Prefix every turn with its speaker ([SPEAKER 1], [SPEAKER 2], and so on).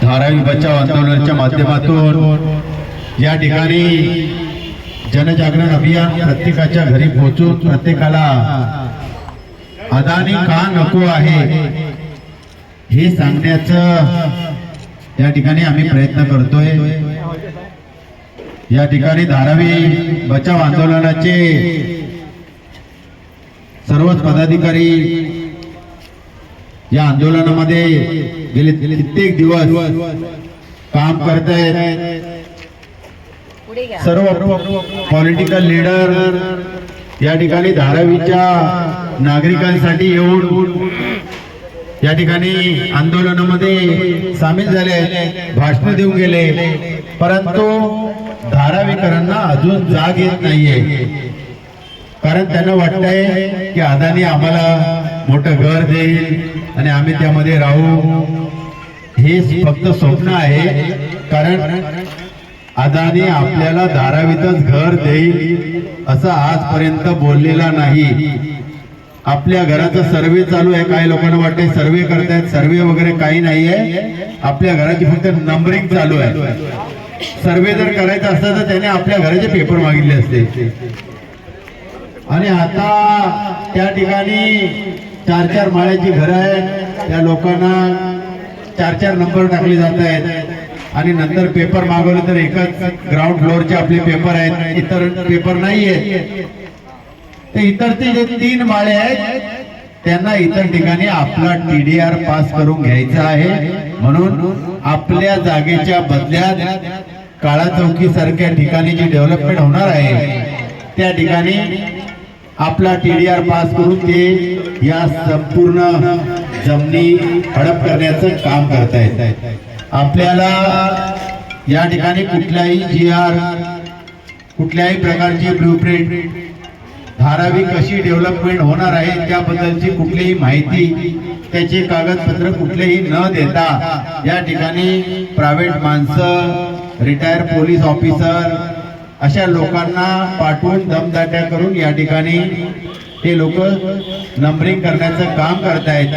[SPEAKER 1] धारावी बचाव आंदोलनाच्या माध्यमातून या ठिकाणी जनजागरण अभियान प्रत्येकाच्या घरी पोहोचून प्रत्येकाला अदानी का नको आहे हे सांगण्याचं या ठिकाणी आम्ही प्रयत्न करतोय। या ठिकाणी धारावी बचाव आंदोलनाचे सर्वच पदाधिकारी या आंदोलनामध्ये गेले कित्येक दिवस काम करत आहेत। सर्व पॉलिटिकल लीडर या ठिकाणी धारावीच्या नागरिकांसाठी येऊन या ठिकाणी आंदोलनामध्ये सामील झाले, भाषण देऊन गेले, परंतु धारावीकरांना अजून जाग येत नाहीये। कारण त्यांना वाटतंय की अदानी आम्हाला मोठं घर देईल आणि आम्ही त्यामध्ये राहू। हे फक्त स्वप्न आहे, कारण अदानी आपल्याला धारावीतच घर देईल असं आजपर्यंत बोललेला नाही। आपल्या घराचा सर्वे चालू आहे, काही लोकांना वाटते सर्वे करतायत, सर्वे वगैरे काही नाहीये। आपल्या घराची फक्त नंबरिंग चालू आहे। सर्वे जर करायचा असता तर त्याने आपल्या घराचे पेपर मागितले असते। आणि आता त्या ठिकाणी 4-4 माळ्याची घरं आहेत, त्या लोकांना 4-4 नंबर टाकले जात आहेत आणि नंतर पेपर मागवले तर एकच ग्राउंड फ्लोअरचे आपले पेपर आहेत, इतर पेपर नाही आहेत। ते इतरचे जे 3 माळे आहेत त्यांना इतर ठिकाणी आपला TDR पास करून घ्यायचा आहे। म्हणून आपल्या जागेच्या बदल्यात काळा चौकी सारख्या ठिकाणी जी डेव्हलपमेंट होणार आहे त्या ठिकाणी आपला TDR पास करून ते या संपूर्ण जमिनी हडप करण्याचं काम करतायत। आपल्याला या ठिकाणी कुठल्याही GR, कुठल्याही प्रकारची ब्लूप्रिंट, धारावी कशी डेव्हलपमेंट होणार आहे त्याबद्दलची कुठलीही माहिती, त्याचे कागदपत्र कुठलेही न देता या ठिकाणी प्रायव्हेट माणसं, रिटायर पोलीस ऑफिसर अशा लोकांना पाठवून दमदाट्या करून या ठिकाणी ते लोक नंबरिंग करण्याचं काम करतायत।